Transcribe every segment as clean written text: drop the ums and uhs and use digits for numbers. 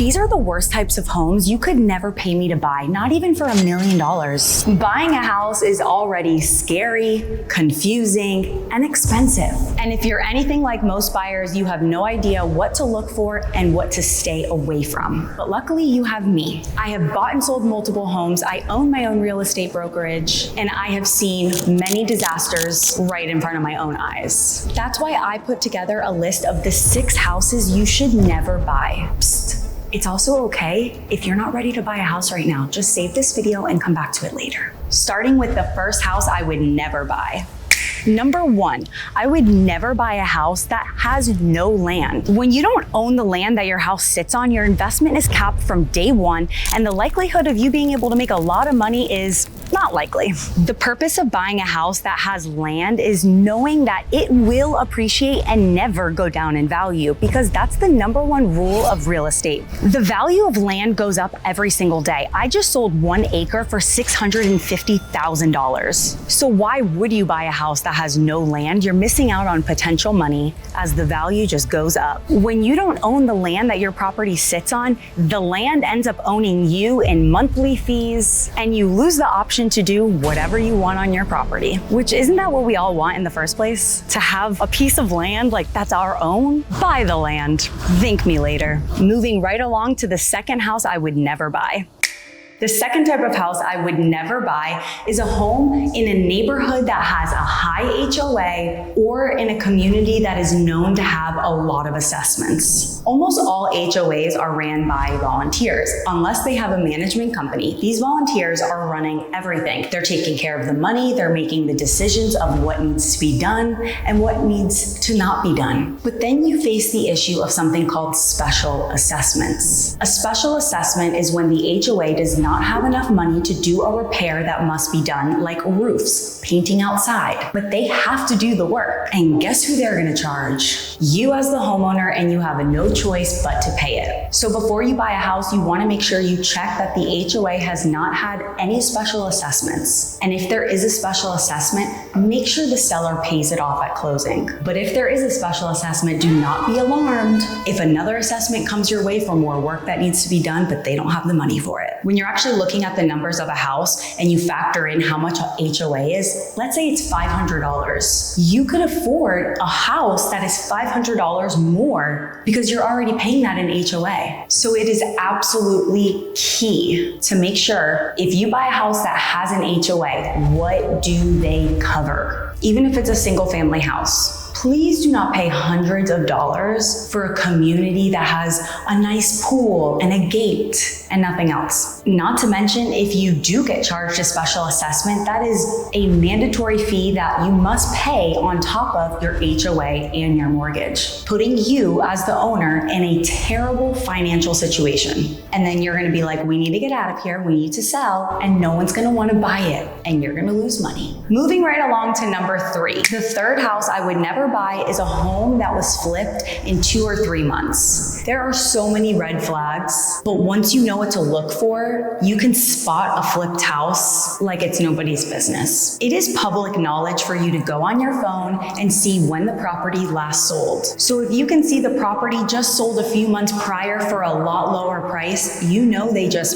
These are the worst types of homes you could never pay me to buy, not even for $1 million. Buying a house is already scary, confusing, and expensive. And if you're anything like most buyers, you have no idea what to look for and what to stay away from. But luckily you have me. I have bought and sold multiple homes, I own my own real estate brokerage, and I have seen many disasters right in front of my own eyes. That's why I put together a list of the 6 houses you should never buy. Psst. It's also okay if you're not ready to buy a house right now. Just save this video and come back to it later. Starting with the first house I would never buy. Number 1, I would never buy a house that has no land. When you don't own the land that your house sits on, your investment is capped from day 1, and the likelihood of you being able to make a lot of money is not likely. The purpose of buying a house that has land is knowing that it will appreciate and never go down in value, because that's the number 1 rule of real estate. The value of land goes up every single day. I just sold 1 acre for $650,000. So why would you buy a house that has no land? You're missing out on potential money as the value just goes up. When you don't own the land that your property sits on, the land ends up owning you in monthly fees, and you lose the option to do whatever you want on your property. Which, isn't that what we all want in the first place? To have a piece of land like that's our own? Buy the land. Thank me later. Moving right along to the second house I would never buy. The second type of house I would never buy is a home in a neighborhood that has a high HOA or in a community that is known to have a lot of assessments. Almost all HOAs are ran by volunteers. Unless they have a management company, these volunteers are running everything. They're taking care of the money, they're making the decisions of what needs to be done and what needs to not be done. But then you face the issue of something called special assessments. A special assessment is when the HOA does not have enough money to do a repair that must be done, like roofs, painting outside, but they have to do the work. And guess who they're gonna charge? You as the homeowner, and you have no choice but to pay it. So before you buy a house, you wanna make sure you check that the HOA has not had any special assessments. And if there is a special assessment, make sure the seller pays it off at closing. But if there is a special assessment, do not be alarmed if another assessment comes your way for more work that needs to be done, but they don't have the money for it. When you're actually looking at the numbers of a house and you factor in how much a HOA is, let's say it's $500. You could afford a house that is $500 more because you're already paying that in HOA. So it is absolutely key to make sure if you buy a house that has an HOA, what do they cover? Even if it's a single family house. Please do not pay hundreds of dollars for a community that has a nice pool and a gate and nothing else. Not to mention, if you do get charged a special assessment, that is a mandatory fee that you must pay on top of your HOA and your mortgage, putting you as the owner in a terrible financial situation. And then you're gonna be like, we need to get out of here, we need to sell, and no one's gonna wanna buy it, and you're gonna lose money. Moving right along to number 3. The third house I would never buy is a home that was flipped in 2 or 3 months. There are so many red flags, but once you know what to look for, you can spot a flipped house like it's nobody's business. It is public knowledge for you to go on your phone and see when the property last sold. So if you can see the property just sold a few months prior for a lot lower price, you know they just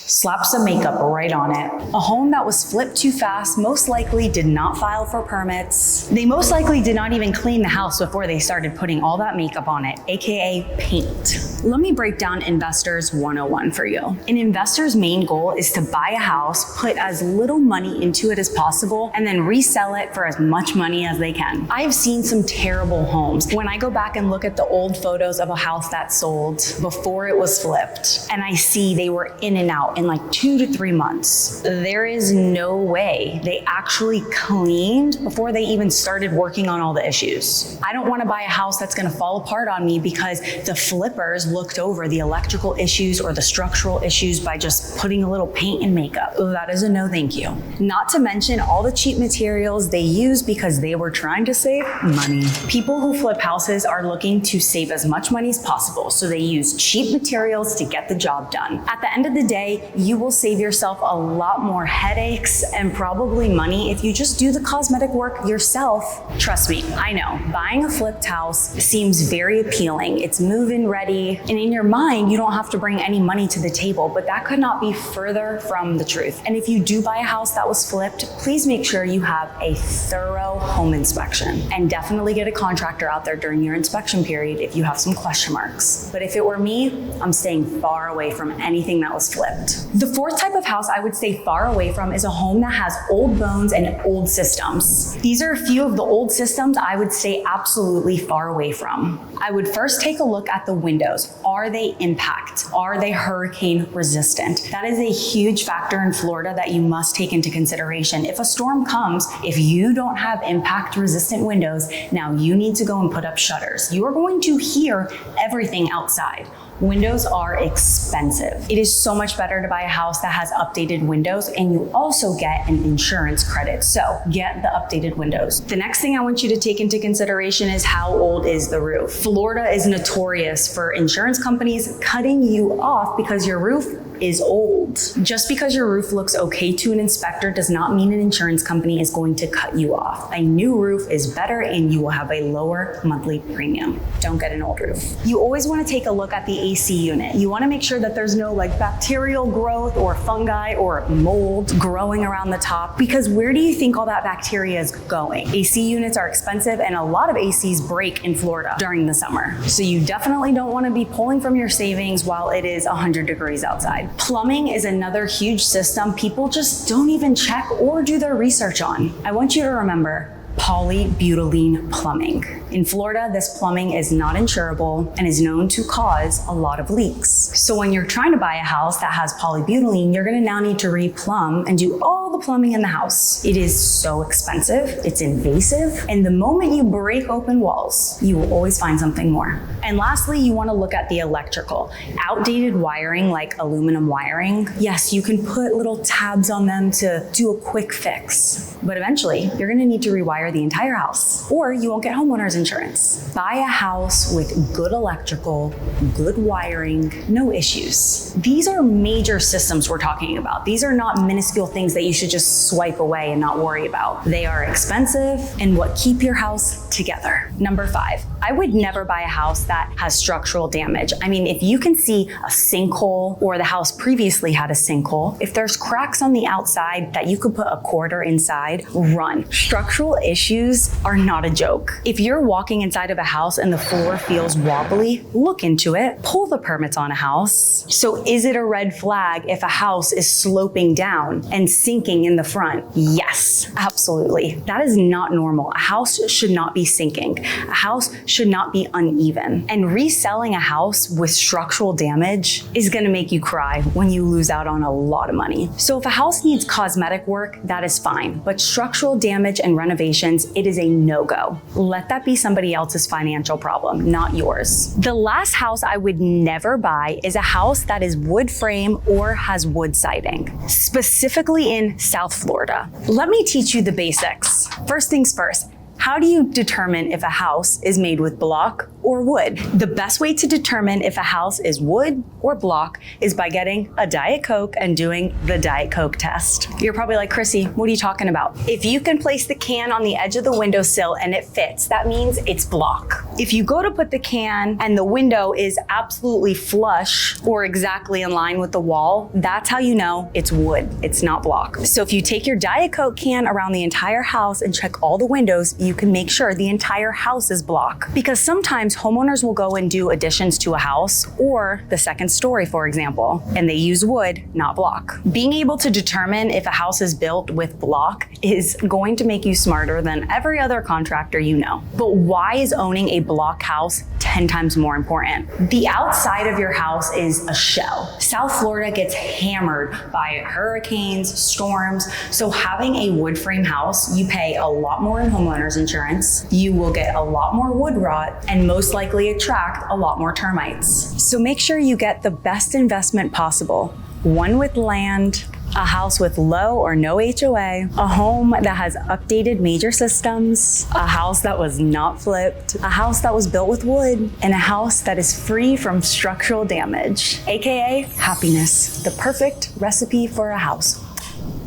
slap some makeup right on it. A home that was flipped too fast most likely did not file for permits. They most likely did not even clean the house before they started putting all that makeup on it, aka paint. Let me break down Investors 101 for you. An investor's main goal is to buy a house, put as little money into it as possible, and then resell it for as much money as they can. I've seen some terrible homes. When I go back and look at the old photos of a house that sold before it was flipped, and I see they were in and out in like 2 to 3 months. There is no way they actually cleaned before they even started working on all the issues. I don't want to buy a house that's going to fall apart on me because the flippers looked over the electrical issues or the structural issues by just putting a little paint and makeup. That is a no thank you. Not to mention all the cheap materials they use because they were trying to save money. People who flip houses are looking to save as much money as possible, so they use cheap materials to get the job done. At the end of the day, say you will save yourself a lot more headaches and probably money if you just do the cosmetic work yourself. Trust me, I know, buying a flipped house seems very appealing. It's move-in ready, and in your mind, you don't have to bring any money to the table, but that could not be further from the truth. And if you do buy a house that was flipped, please make sure you have a thorough home inspection, and definitely get a contractor out there during your inspection period if you have some question marks. But if it were me, I'm staying far away from anything that was flipped. The fourth type of house I would stay far away from is a home that has old bones and old systems. These are a few of the old systems I would stay absolutely far away from. I would first take a look at the windows. Are they impact? Are they hurricane resistant? That is a huge factor in Florida that you must take into consideration. If a storm comes, if you don't have impact resistant windows, now you need to go and put up shutters. You are going to hear everything outside. Windows are expensive. It is so much better to buy a house that has updated windows, and you also get an insurance credit. So get the updated windows. The next thing I want you to take into consideration is how old is the roof. Florida is notorious for insurance companies cutting you off because your roof is old. Just because your roof looks okay to an inspector does not mean an insurance company is going to cut you off. A new roof is better and you will have a lower monthly premium. Don't get an old roof. You always want to take a look at the AC unit. You want to make sure that there's no bacterial growth or fungi or mold growing around the top, because where do you think all that bacteria is going? AC units are expensive, and a lot of ACs break in Florida during the summer. So you definitely don't want to be pulling from your savings while it is 100 degrees outside. Plumbing is another huge system people just don't even check or do their research on. I want you to remember polybutylene plumbing. In Florida, this plumbing is not insurable and is known to cause a lot of leaks. So when you're trying to buy a house that has polybutylene, you're gonna now need to replumb and do all the plumbing in the house. It is so expensive, it's invasive, and the moment you break open walls, you will always find something more. And lastly, you wanna look at the electrical. Outdated wiring, like aluminum wiring, yes, you can put little tabs on them to do a quick fix, but eventually you're gonna need to rewire the entire house, or you won't get homeowners insurance. Buy a house with good electrical, good wiring, no issues. These are major systems we're talking about. These are not minuscule things that you should just swipe away and not worry about. They are expensive and what keep your house together. Number 5, I would never buy a house that has structural damage. I mean, if you can see a sinkhole or the house previously had a sinkhole, if there's cracks on the outside that you could put a quarter inside, run. Structural issues are not a joke. If you're walking inside of a house and the floor feels wobbly, look into it. Pull the permits on a house. So is it a red flag if a house is sloping down and sinking in the front? Yes, absolutely. That is not normal. A house should not be sinking. A house should not be uneven. And reselling a house with structural damage is gonna make you cry when you lose out on a lot of money. So if a house needs cosmetic work, that is fine. But structural damage and renovations, it is a no-go. Let that be somebody else's financial problem, not yours. The last house I would never buy is a house that is wood frame or has wood siding, specifically in South Florida. Let me teach you the basics. First things first. How do you determine if a house is made with block or wood? The best way to determine if a house is wood or block is by getting a Diet Coke and doing the Diet Coke test. You're probably like, Chrissy, what are you talking about? If you can place the can on the edge of the windowsill and it fits, that means it's block. If you go to put the can and the window is absolutely flush or exactly in line with the wall, that's how you know it's wood, it's not block. So if you take your Diet Coke can around the entire house and check all the windows, you can make sure the entire house is block. Because sometimes homeowners will go and do additions to a house or the second story, for example, and they use wood, not block. Being able to determine if a house is built with block is going to make you smarter than every other contractor you know. But why is owning a block house 10 times more important? The outside of your house is a shell. South Florida gets hammered by hurricanes, storms, so having a wood frame house, you pay a lot more in homeowners insurance, you will get a lot more wood rot, and most likely attract a lot more termites. So make sure you get the best investment possible, one with land a house with low or no HOA, a home that has updated major systems, a house that was not flipped, a house that was built with wood, and a house that is free from structural damage, aka happiness, the perfect recipe for a house.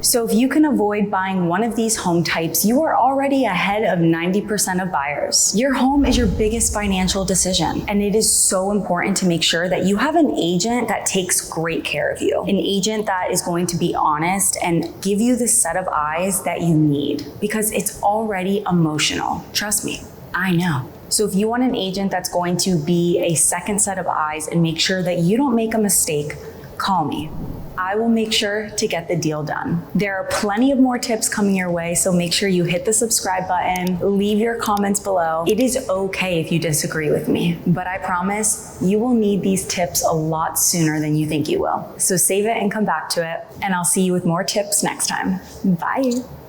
So if you can avoid buying one of these home types, you are already ahead of 90% of buyers. Your home is your biggest financial decision, and it is so important to make sure that you have an agent that takes great care of you, an agent that is going to be honest and give you the set of eyes that you need, because it's already emotional. Trust me, I know. So if you want an agent that's going to be a second set of eyes and make sure that you don't make a mistake, call me. I will make sure to get the deal done. There are plenty of more tips coming your way, so make sure you hit the subscribe button, leave your comments below. It is okay if you disagree with me, but I promise you will need these tips a lot sooner than you think you will. So save it and come back to it, and I'll see you with more tips next time. Bye.